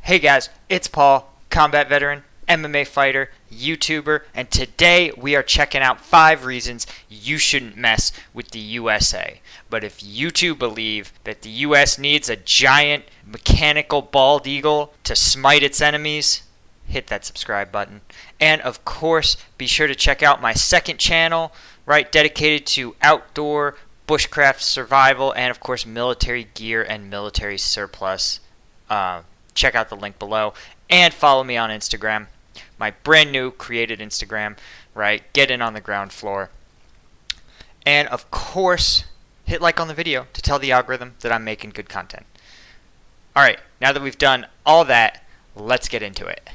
Hey guys, it's Paul, combat veteran, MMA fighter, YouTuber, and today we are checking out 5 reasons you shouldn't mess with the USA. But if you too believe that the US needs a giant mechanical bald eagle to smite its enemies, hit that subscribe button. And of course, be sure to check out my second channel, right, dedicated to outdoor bushcraft survival and of course military gear and military surplus. Check out the link below and follow me on Instagram, my brand new created Instagram, right? Get in on the ground floor. And of course, hit like on the video to tell the algorithm that I'm making good content. All right, now that we've done all that, let's get into it.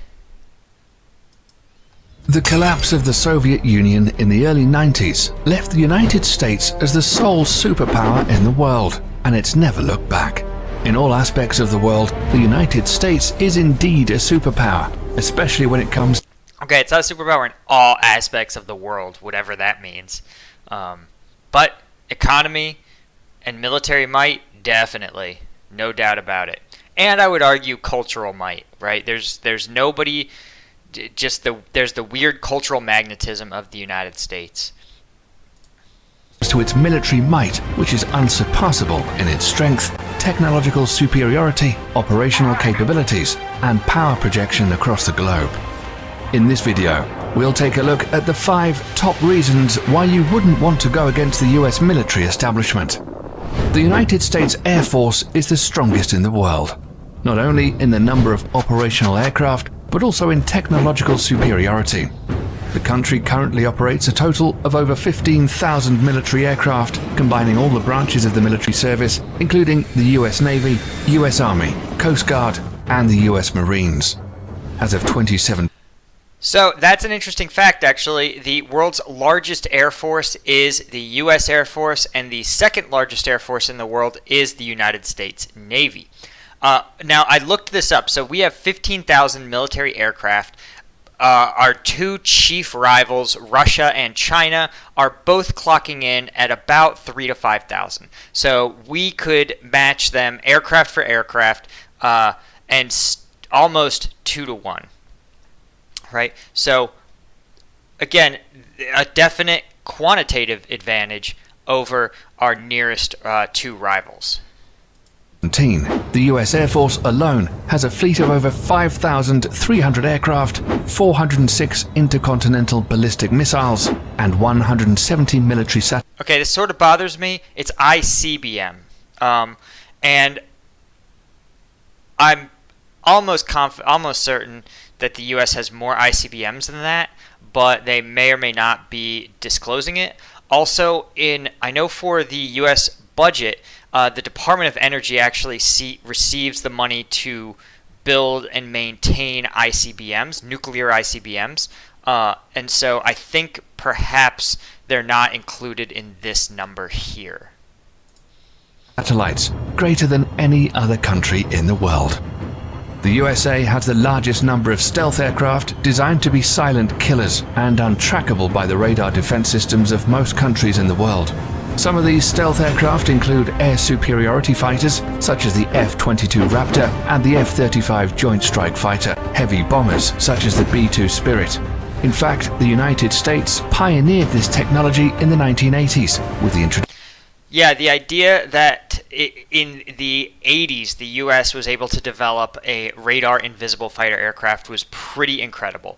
The collapse of the Soviet Union in the early 90s left the United States as the sole superpower in the world, and it's never looked back. In all aspects of the world, the United States is indeed a superpower, especially when it comes... Okay, it's not a superpower in all aspects of the world, whatever that means. But economy and military might, definitely. No doubt about it. And I would argue cultural might, right? There's nobody... there's the weird cultural magnetism of the United States. To its military might, which is unsurpassable in its strength, technological superiority, operational capabilities, and power projection across the globe. In this video, we'll take a look at the 5 top reasons why you wouldn't want to go against the US military establishment. The United States Air Force is the strongest in the world, not only in the number of operational aircraft, but also in technological superiority. The country currently operates a total of over 15,000 military aircraft, combining all the branches of the military service, including the US Navy, US Army, Coast Guard, and the US Marines. As of 2017. So that's an interesting fact, actually. The world's largest air force is the US Air Force, and the second largest air force in the world is the United States Navy. Now, I looked this up. So we have 15,000 military aircraft. Our 2 chief rivals, Russia and China, are both clocking in at about 3,000 to 5,000. So we could match them aircraft for aircraft, and almost 2 to 1. Right? So again, a definite quantitative advantage over our nearest 2 rivals. The US Air Force alone has a fleet of over 5,300 aircraft, 406 intercontinental ballistic missiles, and 170 military satellites. Okay, this sort of bothers me. It's ICBM. And I'm almost certain that the US has more ICBMs than that, but they may or may not be disclosing it. Also, I know for the US budget, the Department of Energy actually receives the money to build and maintain ICBMs, nuclear ICBMs, and so I think perhaps they're not included in this number here. Satellites, greater than any other country in the world. The USA has the largest number of stealth aircraft designed to be silent killers and untrackable by the radar defense systems of most countries in the world. Some of these stealth aircraft include air superiority fighters, such as the F-22 Raptor and the F-35 Joint Strike Fighter, heavy bombers, such as the B-2 Spirit. In fact, the United States pioneered this technology in the 1980s with the introduction. Yeah, the idea that in the 80s the U.S. was able to develop a radar invisible fighter aircraft was pretty incredible.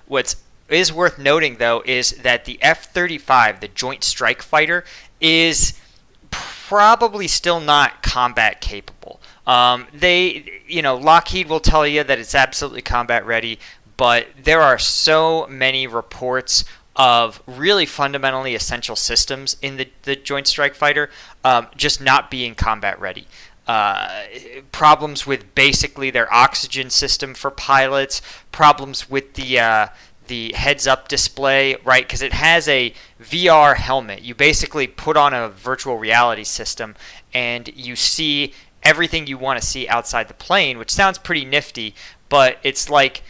What's is worth noting, though, is that the F-35, the Joint Strike Fighter, is probably still not combat capable. Lockheed will tell you that it's absolutely combat ready, but there are so many reports of really fundamentally essential systems in the Joint Strike Fighter just not being combat ready. Problems with basically their oxygen system for pilots, problems with the heads-up display, right? Because it has a VR helmet. You basically put on a virtual reality system, and you see everything you want to see outside the plane, which sounds pretty nifty, but it's like,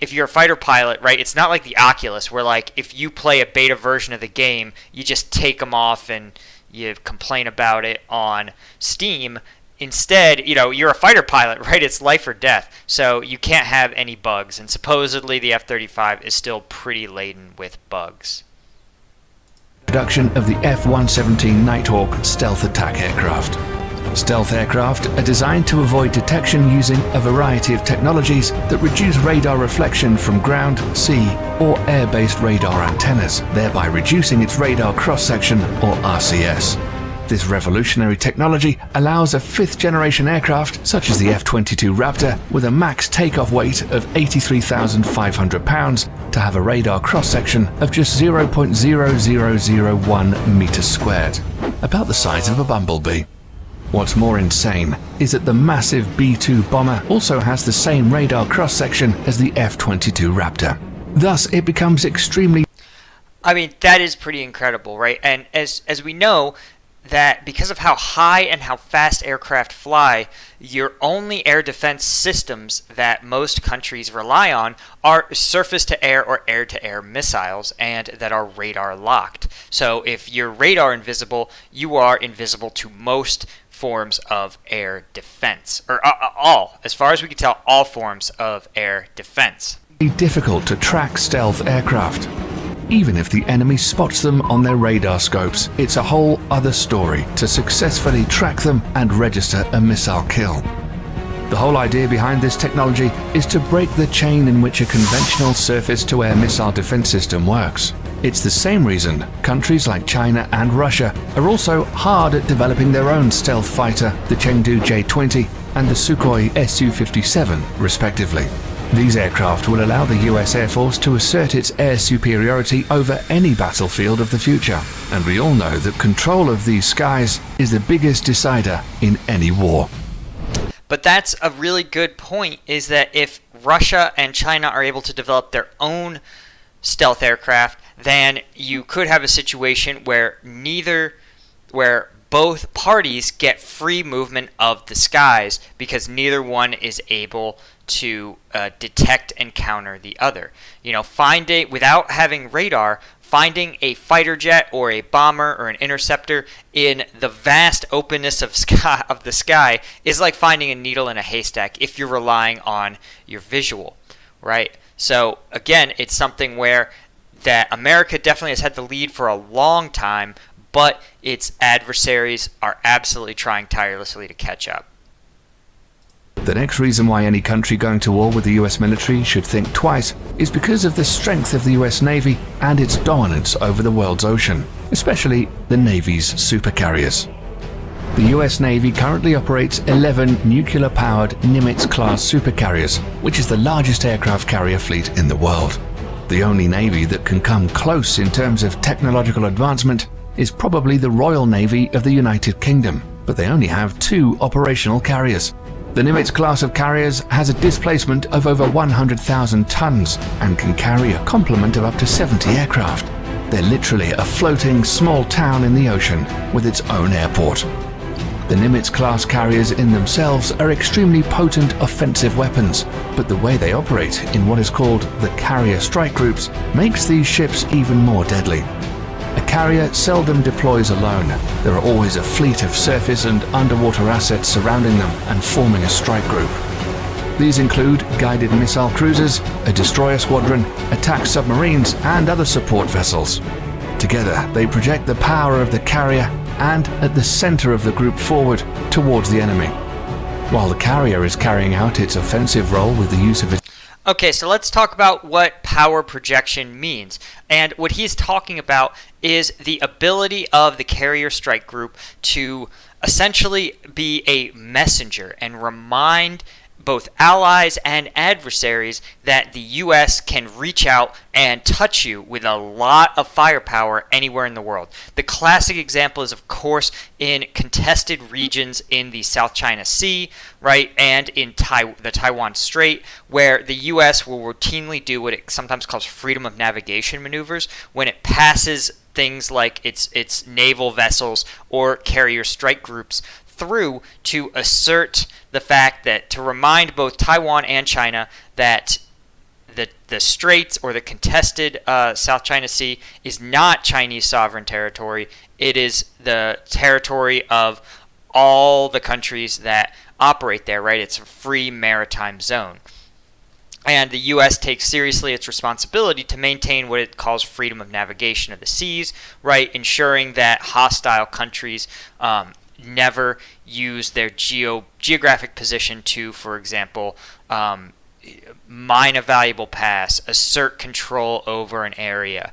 if you're a fighter pilot, right, it's not like the Oculus, where, like, if you play a beta version of the game, you just take them off and you complain about it on Steam. instead, you're a fighter pilot, right? It's life or death. So you can't have any bugs. And supposedly the F-35 is still pretty laden with bugs. Production of the F-117 Nighthawk stealth attack aircraft. Stealth aircraft are designed to avoid detection using a variety of technologies that reduce radar reflection from ground, sea, or air-based radar antennas, thereby reducing its radar cross-section, or RCS. This revolutionary technology allows a fifth-generation aircraft, such as the F-22 Raptor, with a max takeoff weight of 83,500 pounds, to have a radar cross-section of just 0.0001 meters squared, about the size of a bumblebee. What's more insane is that the massive B-2 bomber also has the same radar cross-section as the F-22 Raptor. Thus, it becomes extremely... that is pretty incredible, right? And as we know, that because of how high and how fast aircraft fly, your only air defense systems that most countries rely on are surface-to-air or air-to-air missiles, and that are radar locked. So if you're radar invisible, you are invisible to most forms of air defense, or all, as far as we can tell, all forms of air defense. difficult to track stealth aircraft. Even if the enemy spots them on their radar scopes, it's a whole other story to successfully track them and register a missile kill. The whole idea behind this technology is to break the chain in which a conventional surface-to-air missile defense system works. It's the same reason countries like China and Russia are also hard at developing their own stealth fighter, the Chengdu J-20 and the Sukhoi Su-57, respectively. These aircraft will allow the US Air Force to assert its air superiority over any battlefield of the future, and we all know that control of these skies is the biggest decider in any war. But that's a really good point, is that if Russia and China are able to develop their own stealth aircraft, then you could have a situation where both parties get free movement of the skies because neither one is able to detect and counter the other. Without having radar, finding a fighter jet or a bomber or an interceptor in the vast openness of the sky is like finding a needle in a haystack if you're relying on your visual, right? So again, it's something where that America definitely has had the lead for a long time, but its adversaries are absolutely trying tirelessly to catch up. The next reason why any country going to war with the US military should think twice is because of the strength of the US Navy and its dominance over the world's ocean, especially the Navy's supercarriers. The US Navy currently operates 11 nuclear-powered Nimitz-class supercarriers, which is the largest aircraft carrier fleet in the world. The only Navy that can come close in terms of technological advancement is probably the Royal Navy of the United Kingdom, but they only have 2 operational carriers. The Nimitz class of carriers has a displacement of over 100,000 tons and can carry a complement of up to 70 aircraft. They're literally a floating small town in the ocean with its own airport. The Nimitz class carriers in themselves are extremely potent offensive weapons, but the way they operate in what is called the carrier strike groups makes these ships even more deadly. A carrier seldom deploys alone. There are always a fleet of surface and underwater assets surrounding them and forming a strike group. These include guided missile cruisers, a destroyer squadron, attack submarines, and other support vessels. Together, they project the power of the carrier and at the center of the group forward towards the enemy. While the carrier is carrying out its offensive role with the use of its... Okay, so let's talk about what power projection means. And what he's talking about is the ability of the carrier strike group to essentially be a messenger and remind both allies and adversaries that the U.S. can reach out and touch you with a lot of firepower anywhere in the world. The classic example is, of course, in contested regions in the South China Sea, right, and in the Taiwan Strait, where the U.S. will routinely do what it sometimes calls freedom of navigation maneuvers when it passes things like its naval vessels or carrier strike groups through to assert the fact that, to remind both Taiwan and China that the straits or the contested South China Sea is not Chinese sovereign territory. It is the territory of all the countries that operate there, right? It's a free maritime zone. And the U.S. takes seriously its responsibility to maintain what it calls freedom of navigation of the seas, right? Ensuring that hostile countries never use their geographic position to, for example, mine a valuable pass, assert control over an area,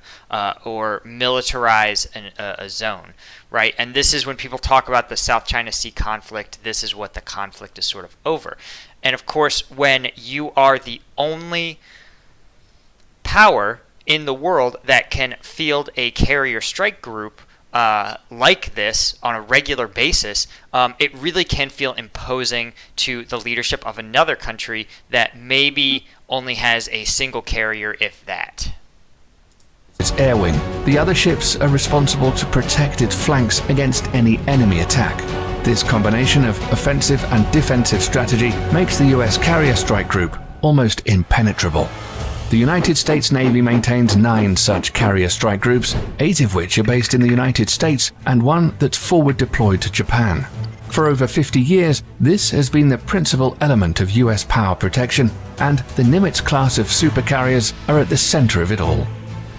or militarize a zone, right? And this is when people talk about the South China Sea conflict, this is what the conflict is sort of over. And of course, when you are the only power in the world that can field a carrier strike group like this on a regular basis, it really can feel imposing to the leadership of another country that maybe only has a single carrier, if that. Its air wing. The other ships are responsible to protect its flanks against any enemy attack. This combination of offensive and defensive strategy makes the US Carrier Strike Group almost impenetrable. The United States Navy maintains 9 such carrier strike groups, 8 of which are based in the United States and 1 that's forward deployed to Japan. For over 50 years, this has been the principal element of US power protection, and the Nimitz class of supercarriers are at the center of it all.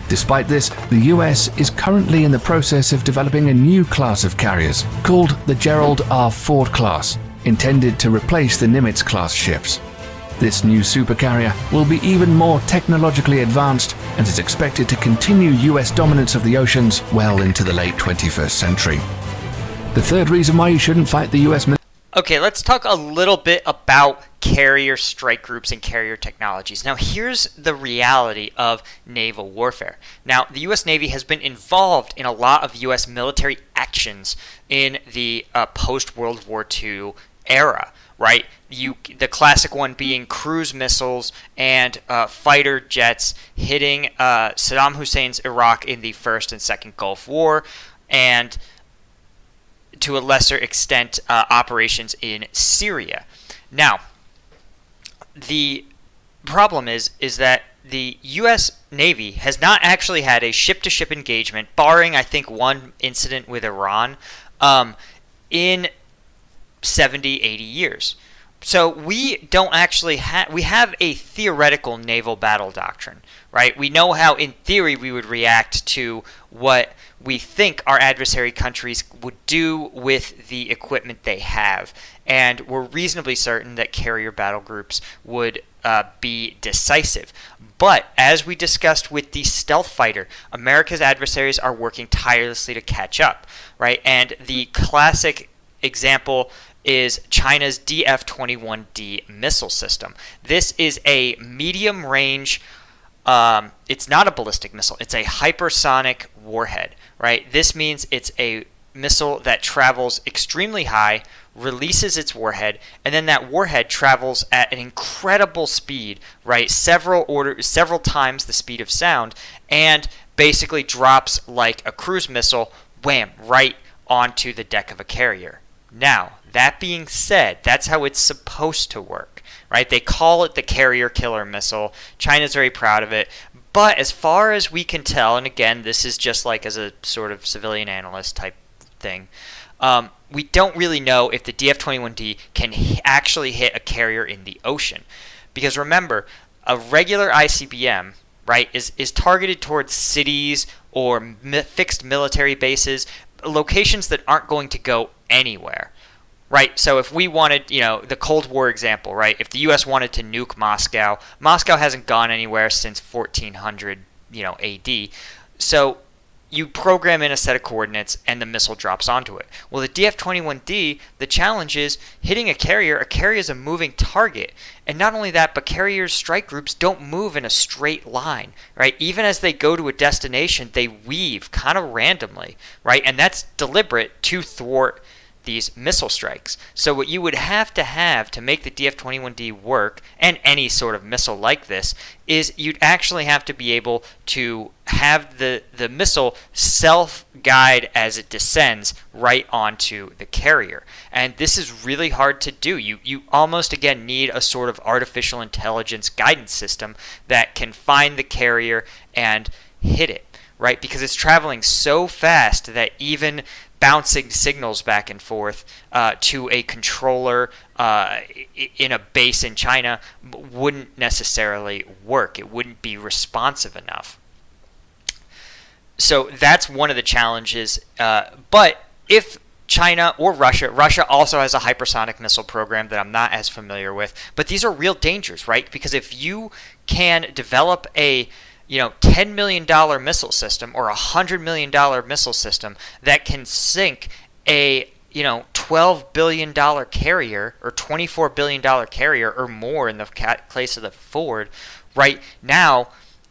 Despite this, the US is currently in the process of developing a new class of carriers called the Gerald R. Ford class, intended to replace the Nimitz class ships. This new supercarrier will be even more technologically advanced and is expected to continue US dominance of the oceans well into the late 21st century. The third reason why you shouldn't fight the US military. Okay, let's talk a little bit about carrier strike groups and carrier technologies. Now, here's the reality of naval warfare. Now, the U.S. Navy has been involved in a lot of U.S. military actions in the post-World War II era, right? The classic one being cruise missiles and fighter jets hitting Saddam Hussein's Iraq in the First and Second Gulf War, and to a lesser extent, operations in Syria. Now, the problem is that the U.S. Navy has not actually had a ship-to-ship engagement, barring, I think, one incident with Iran, in 70, 80 years. So we don't actually we have a theoretical naval battle doctrine, right? We know how, in theory, we would react to what we think our adversary countries would do with the equipment they have. And we're reasonably certain that carrier battle groups would be decisive. But as we discussed with the stealth fighter, America's adversaries are working tirelessly to catch up, right? And the classic example is China's DF-21D missile system. This is a medium-range, it's not a ballistic missile, it's a hypersonic warhead, right? This means it's a missile that travels extremely high, releases its warhead, and then that warhead travels at an incredible speed, right? Several times the speed of sound, and basically drops like a cruise missile, wham, right onto the deck of a carrier. Now, that being said, that's how it's supposed to work, right? They call it the carrier killer missile. China's very proud of it. But as far as we can tell, and again, this is just like as a sort of civilian analyst type thing, we don't really know if the DF-21D can actually hit a carrier in the ocean. Because remember, a regular ICBM, right, is targeted towards cities or fixed military bases, locations that aren't going to go anywhere. Right, so if we wanted, the Cold War example, right, if the U.S. wanted to nuke Moscow, Moscow hasn't gone anywhere since 1400, AD. So you program in a set of coordinates and the missile drops onto it. Well, the DF-21D, the challenge is hitting a carrier is a moving target. And not only that, but carrier strike groups don't move in a straight line, right? Even as they go to a destination, they weave kind of randomly, right? And that's deliberate to thwart these missile strikes. So what you would have to make the DF-21D work, and any sort of missile like this, is you'd actually have to be able to have the missile self-guide as it descends right onto the carrier. And this is really hard to do. You almost, again, need a sort of artificial intelligence guidance system that can find the carrier and hit it, right? Because it's traveling so fast that even bouncing signals back and forth to a controller in a base in China wouldn't necessarily work. It wouldn't be responsive enough. So that's one of the challenges. But if China or Russia also has a hypersonic missile program that I'm not as familiar with, but these are real dangers, right? Because if you can develop a $10 million missile system or a $100 million missile system that can sink a $12 billion carrier or $24 billion carrier or more in the case of the Ford, right now,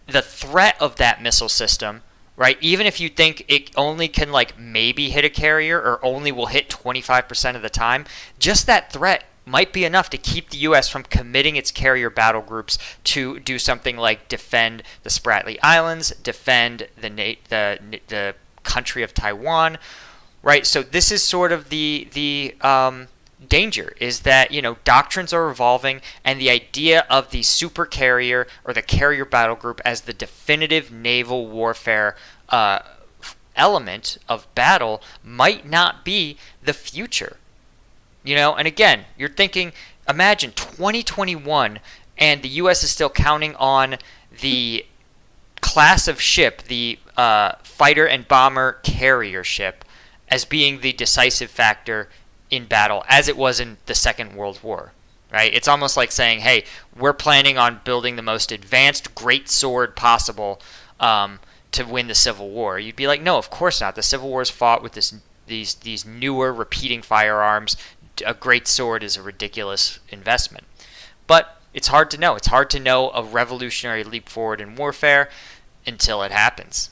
the threat of that missile system, right, even if you think it only can maybe hit a carrier or only will hit 25% of the time, just that threat might be enough to keep the U.S. from committing its carrier battle groups to do something like defend the Spratly Islands, defend the country of Taiwan, right? So this is sort of the danger, is that doctrines are evolving, and the idea of the super carrier or the carrier battle group as the definitive naval warfare element of battle might not be the future. And again, you're thinking, imagine 2021 and the U.S. is still counting on the class of ship, the fighter and bomber carrier ship, as being the decisive factor in battle, as it was in the Second World War, right? It's almost like saying, hey, we're planning on building the most advanced great sword possible to win the Civil War. You'd be like, no, of course not. The Civil War is fought with these newer repeating firearms. A great sword is a ridiculous investment. But it's hard to know. It's hard to know a revolutionary leap forward in warfare until it happens.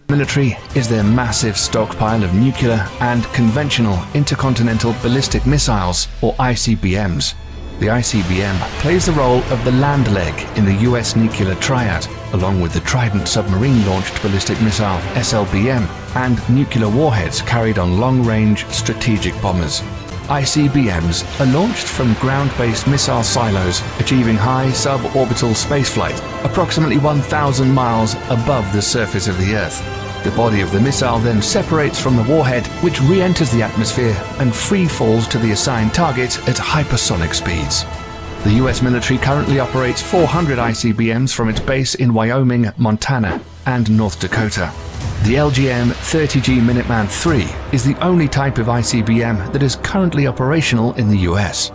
Military is their massive stockpile of nuclear and conventional intercontinental ballistic missiles, or ICBMs. The ICBM plays the role of the land leg in the US nuclear triad, along with the Trident submarine-launched ballistic missile SLBM and nuclear warheads carried on long-range strategic bombers. ICBMs are launched from ground-based missile silos, achieving high suborbital spaceflight, approximately 1,000 miles above the surface of the Earth. The body of the missile then separates from the warhead, which re-enters the atmosphere and free falls to the assigned target at hypersonic speeds. The US military currently operates 400 ICBMs from its base in Wyoming, Montana, and North Dakota. The LGM-30G Minuteman III is the only type of ICBM that is currently operational in the US.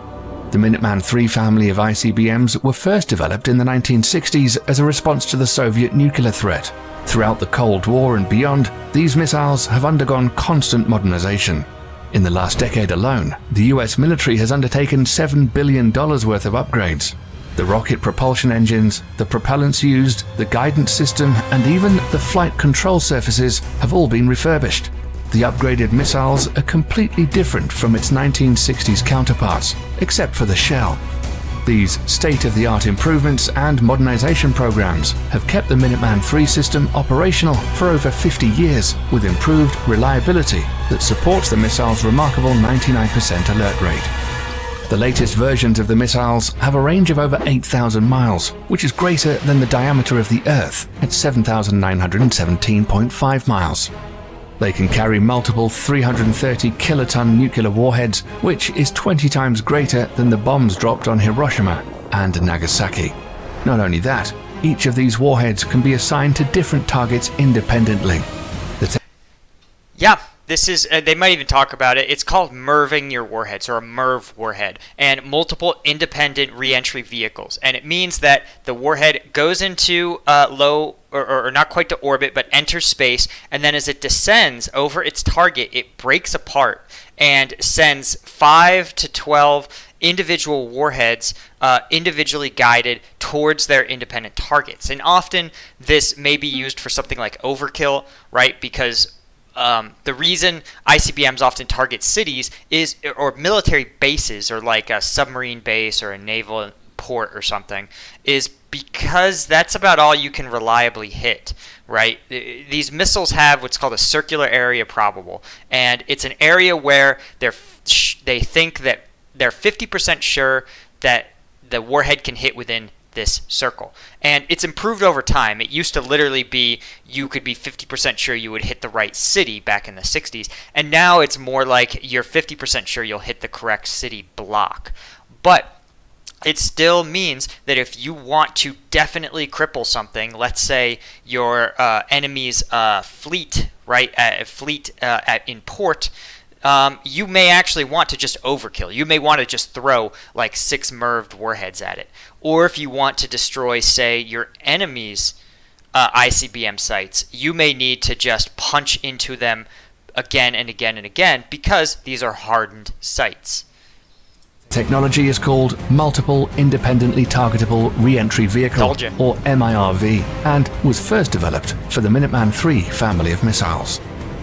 The Minuteman III family of ICBMs were first developed in the 1960s as a response to the Soviet nuclear threat. Throughout the Cold War and beyond, these missiles have undergone constant modernization. In the last decade alone, the US military has undertaken $7 billion worth of upgrades. The rocket propulsion engines, the propellants used, the guidance system, and even the flight control surfaces have all been refurbished. The upgraded missiles are completely different from its 1960s counterparts, except for the shell. These state-of-the-art improvements and modernization programs have kept the Minuteman III system operational for over 50 years with improved reliability that supports the missile's remarkable 99% alert rate. The latest versions of the missiles have a range of over 8,000 miles, which is greater than the diameter of the Earth at 7,917.5 miles. They can carry multiple 330 kiloton nuclear warheads, which is 20 times greater than the bombs dropped on Hiroshima and Nagasaki. Not only that, each of these warheads can be assigned to different targets independently. This is, they might even talk about it, it's called MIRVing your warheads, or a MIRV warhead, and multiple independent reentry vehicles. And it means that the warhead goes into low, or not quite to orbit, but enters space, and then as it descends over its target, it breaks apart and sends 5 to 12 individual warheads individually guided towards their independent targets. And often this may be used for something like overkill, right? Because the reason ICBMs often target cities or military bases, or like a submarine base or a naval port or something, is because that's about all you can reliably hit, right? These missiles have what's called a circular area probable, and it's an area where they think that they're 50% sure that the warhead can hit within this circle. And it's improved over time. It used to literally be you could be 50% sure you would hit the right city back in the 60s, and now it's more like you're 50% sure you'll hit the correct city block. But it still means that if you want to definitely cripple something, let's say your enemy's fleet, right, in port, you may actually want to just overkill. You may want to just throw like 6 MIRVed warheads at it. Or if you want to destroy, say, your enemy's ICBM sites, you may need to just punch into them again and again and again because these are hardened sites. Technology is called Multiple Independently Targetable Re-Entry Vehicle, or MIRV, and was first developed for the Minuteman III family of missiles.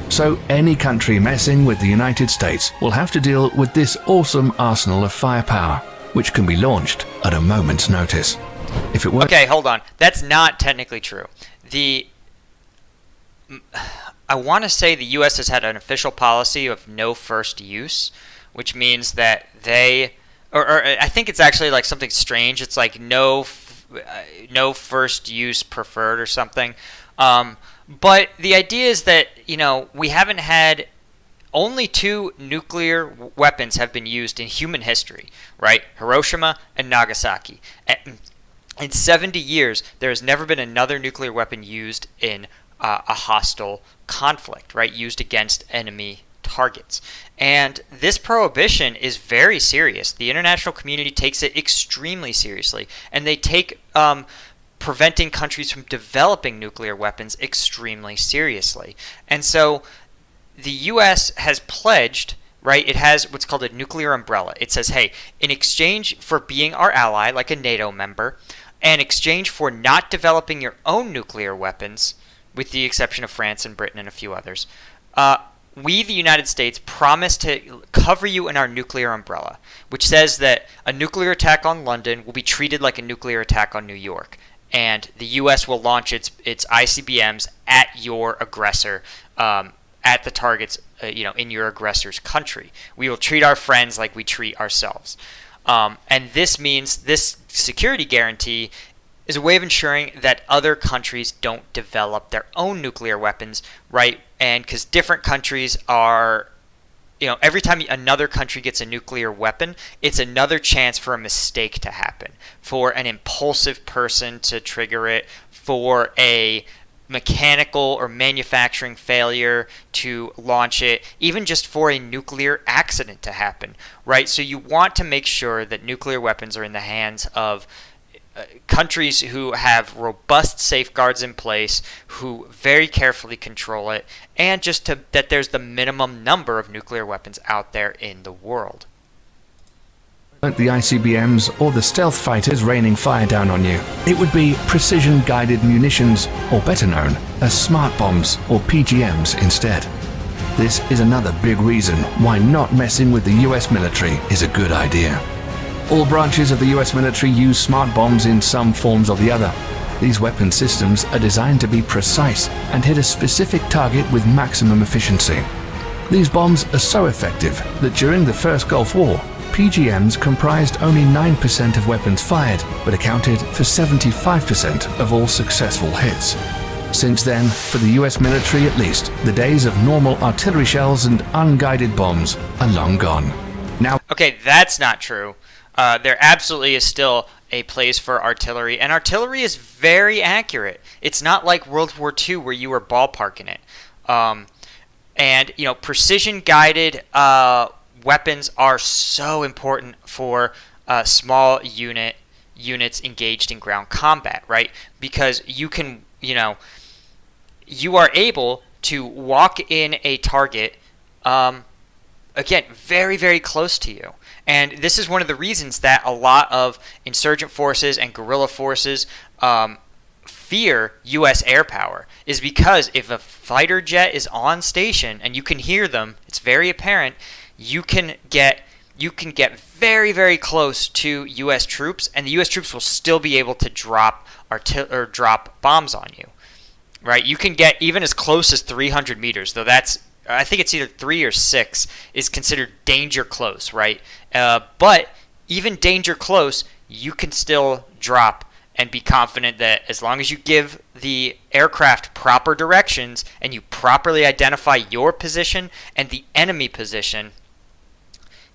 So any country messing with the United States will have to deal with this awesome arsenal of firepower, which can be launched at a moment's notice. If it were... Okay, hold on. That's not technically true. I want to say the U.S. has had an official policy of no first use, which means that they, or I think it's actually like something strange. It's like no first use preferred or something. But the idea is that, we haven't had, only 2 nuclear weapons have been used in human history, right? Hiroshima and Nagasaki. In 70 years, there has never been another nuclear weapon used in a hostile conflict, right? Used against enemy targets. And this prohibition is very serious. The international community takes it extremely seriously, and they take preventing countries from developing nuclear weapons extremely seriously. And so the U.S. has pledged, right, it has what's called a nuclear umbrella. It says, hey, in exchange for being our ally, like a NATO member, and in exchange for not developing your own nuclear weapons, with the exception of France and Britain and a few others, we, the United States, promise to cover you in our nuclear umbrella, which says that a nuclear attack on London will be treated like a nuclear attack on New York, and the U.S. will launch its ICBMs at your aggressor, at the targets, in your aggressor's country. We will treat our friends like we treat ourselves. And this means this security guarantee is a way of ensuring that other countries don't develop their own nuclear weapons, right? And because different countries are, every time another country gets a nuclear weapon, it's another chance for a mistake to happen, for an impulsive person to trigger it, for a mechanical or manufacturing failure to launch it, even just for a nuclear accident to happen, right? So you want to make sure that nuclear weapons are in the hands of countries who have robust safeguards in place, who very carefully control it, and just that there's the minimum number of nuclear weapons out there in the world. Like the ICBMs or the stealth fighters raining fire down on you, it would be precision-guided munitions, or better known as smart bombs or PGMs instead. This is another big reason why not messing with the US military is a good idea. All branches of the US military use smart bombs in some forms or the other. These weapon systems are designed to be precise and hit a specific target with maximum efficiency. These bombs are so effective that during the first Gulf War, PGMs comprised only 9% of weapons fired, but accounted for 75% of all successful hits. Since then, for the US military at least, the days of normal artillery shells and unguided bombs are long gone. Now, okay, that's not true. There absolutely is still a place for artillery, and artillery is very accurate. It's not like World War II where you were ballparking it. And precision-guided weapons are so important for small units engaged in ground combat, right? Because you can, you are able to walk in a target, again, very, very close to you. And this is one of the reasons that a lot of insurgent forces and guerrilla forces fear U.S. air power, is because if a fighter jet is on station and you can hear them, it's very apparent, you can get very, very close to U.S. troops, and the U.S. troops will still be able to drop bombs on you, right? You can get even as close as 300 meters, though I think it's either 3 or 6 is considered danger close, right? But even danger close, you can still drop and be confident that as long as you give the aircraft proper directions and you properly identify your position and the enemy position,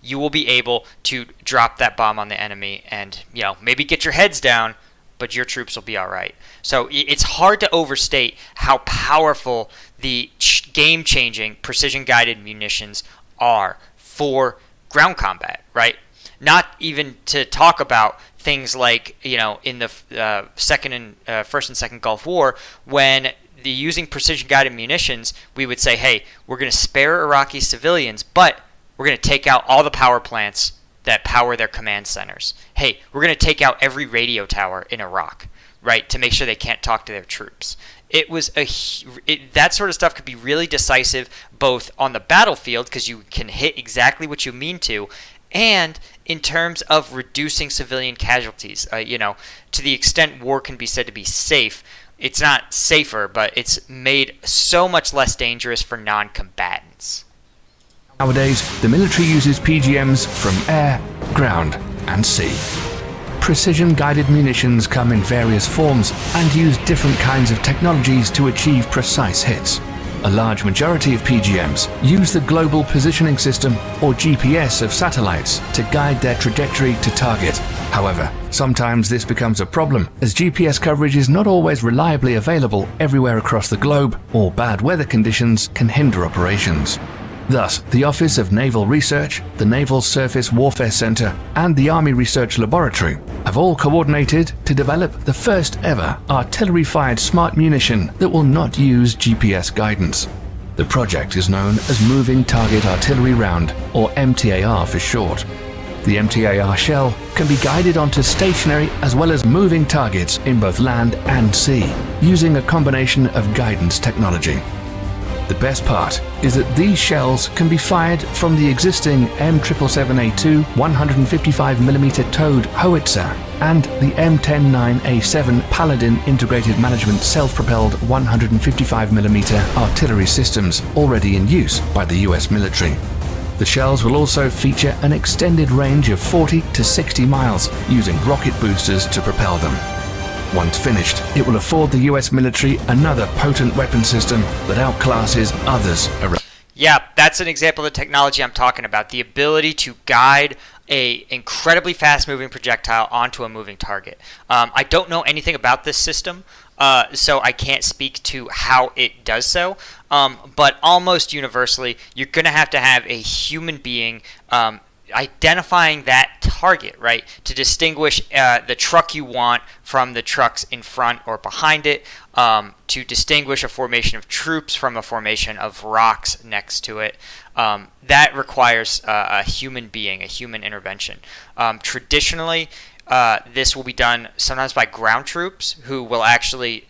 you will be able to drop that bomb on the enemy and, maybe get your heads down, but your troops will be all right. So it's hard to overstate how powerful the game-changing precision-guided munitions are for ground combat, right? Not even to talk about things like, in the First and Second Gulf War, when using precision-guided munitions, we would say, hey, we're going to spare Iraqi civilians, but we're going to take out all the power plants that power their command centers. Hey, we're going to take out every radio tower in Iraq, right, to make sure they can't talk to their troops. That sort of stuff could be really decisive both on the battlefield, because you can hit exactly what you mean to, and in terms of reducing civilian casualties. To the extent war can be said to be safe, it's not safer, but it's made so much less dangerous for non-combatants. Nowadays, the military uses PGMs from air, ground, and sea. Precision-guided munitions come in various forms and use different kinds of technologies to achieve precise hits. A large majority of PGMs use the Global Positioning System, or GPS, of satellites to guide their trajectory to target. However, sometimes this becomes a problem, as GPS coverage is not always reliably available everywhere across the globe, or bad weather conditions can hinder operations. Thus, the Office of Naval Research, the Naval Surface Warfare Center, and the Army Research Laboratory have all coordinated to develop the first ever artillery-fired smart munition that will not use GPS guidance. The project is known as Moving Target Artillery Round, or MTAR for short. The MTAR shell can be guided onto stationary as well as moving targets in both land and sea, using a combination of guidance technology. The best part is that these shells can be fired from the existing M777A2 155mm towed howitzer and the M109A7 Paladin Integrated Management self-propelled 155mm artillery systems already in use by the US military. The shells will also feature an extended range of 40 to 60 miles using rocket boosters to propel them. Once finished, it will afford the US military another potent weapon system that outclasses others around. Yeah, that's an example of the technology I'm talking about. The ability to guide a incredibly fast-moving projectile onto a moving target. I don't know anything about this system, so I can't speak to how it does so. But almost universally, you're going to have a human being identifying that target, right, to distinguish the truck you want from the trucks in front or behind it, to distinguish a formation of troops from a formation of rocks next to it. That requires a human being, a human intervention. Traditionally, this will be done sometimes by ground troops who will actually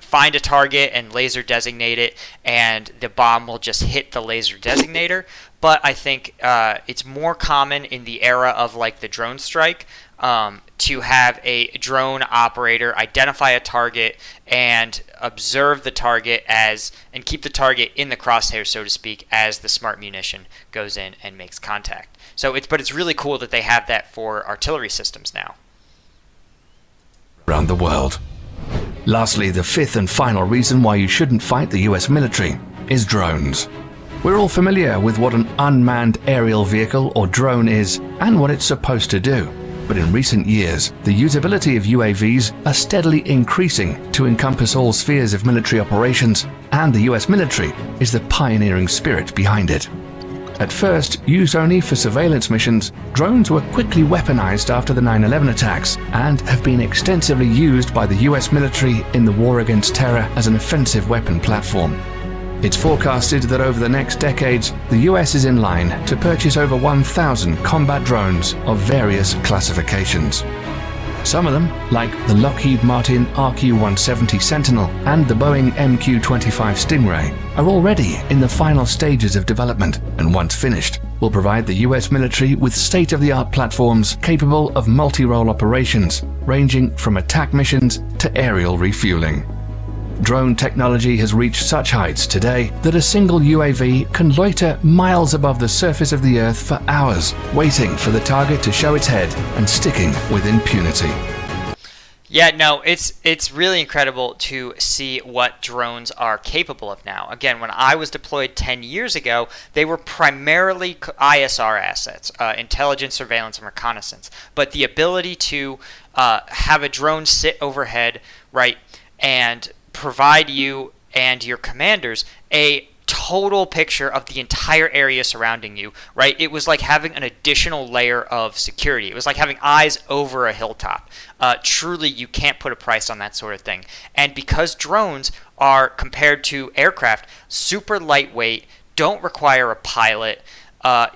find a target and laser designate it, and the bomb will just hit the laser designator. But I think it's more common in the era of like the drone strike to have a drone operator identify a target and observe the target and keep the target in the crosshairs, so to speak, as the smart munition goes in and makes contact. But it's really cool that they have that for artillery systems now. Around the world. Lastly, the fifth and final reason why you shouldn't fight the US military is drones. We're all familiar with what an unmanned aerial vehicle or drone is and what it's supposed to do. But in recent years, the usability of UAVs are steadily increasing to encompass all spheres of military operations, and the US military is the pioneering spirit behind it. At first, used only for surveillance missions, drones were quickly weaponized after the 9/11 attacks and have been extensively used by the US military in the war against terror as an offensive weapon platform. It's forecasted that over the next decades, the US is in line to purchase over 1,000 combat drones of various classifications. Some of them, like the Lockheed Martin RQ-170 Sentinel and the Boeing MQ-25 Stingray, are already in the final stages of development, and once finished, will provide the US military with state-of-the-art platforms capable of multi-role operations, ranging from attack missions to aerial refueling. Drone technology has reached such heights today that a single UAV can loiter miles above the surface of the Earth for hours, waiting for the target to show its head and sticking with impunity. Yeah, no, it's really incredible to see what drones are capable of now. Again, when I was deployed 10 years ago, they were primarily ISR assets, intelligence, surveillance, and reconnaissance. But the ability to have a drone sit overhead, right, and provide you and your commanders a total picture of the entire area surrounding you, right? It was like having an additional layer of security. It was like having eyes over a hilltop. Truly, you can't put a price on that sort of thing. And because drones are, compared to aircraft, super lightweight, don't require a pilot,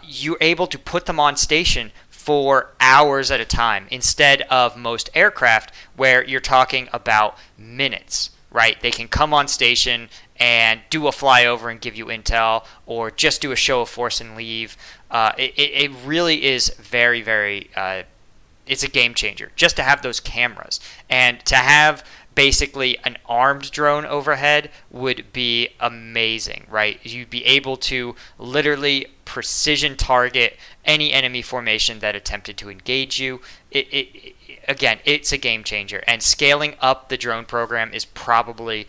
you're able to put them on station for hours at a time instead of most aircraft where you're talking about minutes, right? They can come on station and do a flyover and give you intel, or just do a show of force and leave. It really is very, very, it's a game changer just to have those cameras. And to have basically an armed drone overhead would be amazing, right? You'd be able to literally precision target any enemy formation that attempted to engage you. Again, it's a game changer. And scaling up the drone program is probably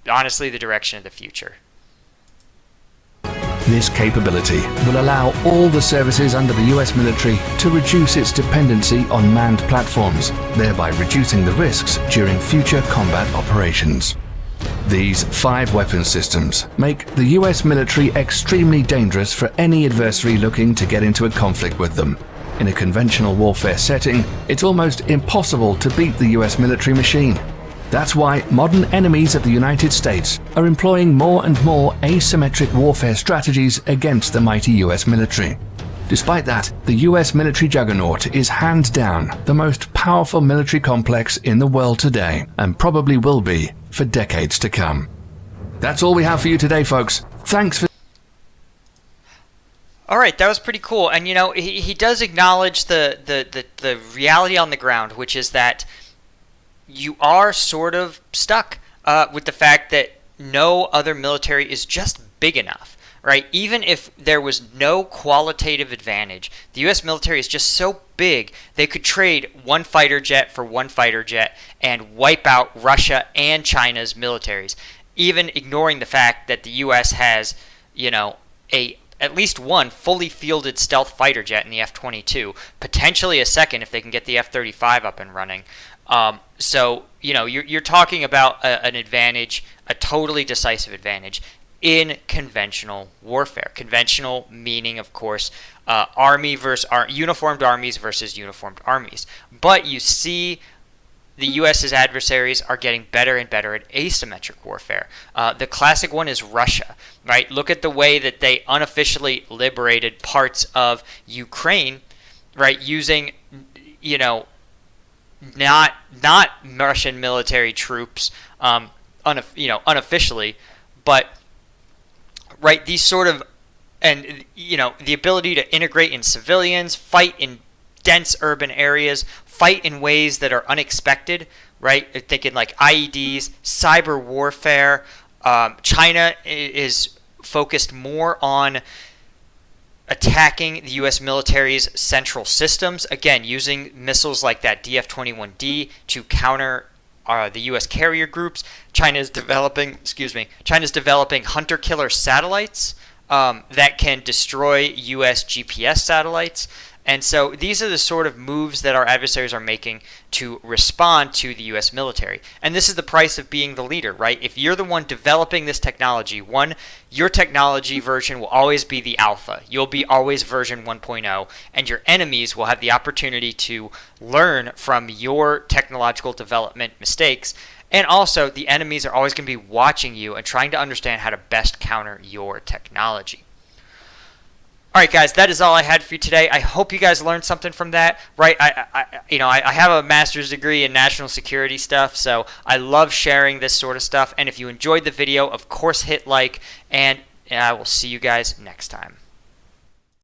honestly the direction of the future. This capability will allow all the services under the US military to reduce its dependency on manned platforms, thereby reducing the risks during future combat operations. These 5 weapon systems make the US military extremely dangerous for any adversary looking to get into a conflict with them. In a conventional warfare setting, it's almost impossible to beat the US military machine. That's why modern enemies of the United States are employing more and more asymmetric warfare strategies against the mighty US military. Despite that, the US military juggernaut is hands down the most powerful military complex in the world today, and probably will be for decades to come. That's all we have for you today, folks. Thanks for... All right, that was pretty cool. And, you know, he does acknowledge the reality on the ground, which is that you are sort of stuck with the fact that no other military is just big enough, right? Even if there was no qualitative advantage, the U.S. military is just so big, they could trade one fighter jet for one fighter jet and wipe out Russia and China's militaries, even ignoring the fact that the U.S. has, you know, at least one fully fielded stealth fighter jet in the F-22, potentially a second if they can get the F-35 up and running. So, you know, you're talking about an advantage, a totally decisive advantage in conventional warfare. Conventional meaning, of course, uniformed armies versus uniformed armies. But you see the U.S.'s adversaries are getting better and better at asymmetric warfare. The classic one is Russia, right? Look at the way that they unofficially liberated parts of Ukraine, right, using, you know, not Russian military troops, unofficially, but right, these sort of, and you know, the ability to integrate in civilians, fight in dense urban areas, fight in ways that are unexpected, right? Thinking like IEDs, cyber warfare. China is focused more on attacking the U.S. military's central systems, again, using missiles like that DF-21D to counter the U.S. carrier groups. China's developing hunter-killer satellites that can destroy U.S. GPS satellites. And so these are the sort of moves that our adversaries are making to respond to the U.S. military. And this is the price of being the leader, right? If you're the one developing this technology, your technology version will always be the alpha. You'll be always version 1.0, and your enemies will have the opportunity to learn from your technological development mistakes. And also, the enemies are always going to be watching you and trying to understand how to best counter your technology. All right, guys, that is all I had for you today. I hope you guys learned something from that. Right, I have a master's degree in national security stuff, so I love sharing this sort of stuff. And if you enjoyed the video, of course, hit like, and I will see you guys next time.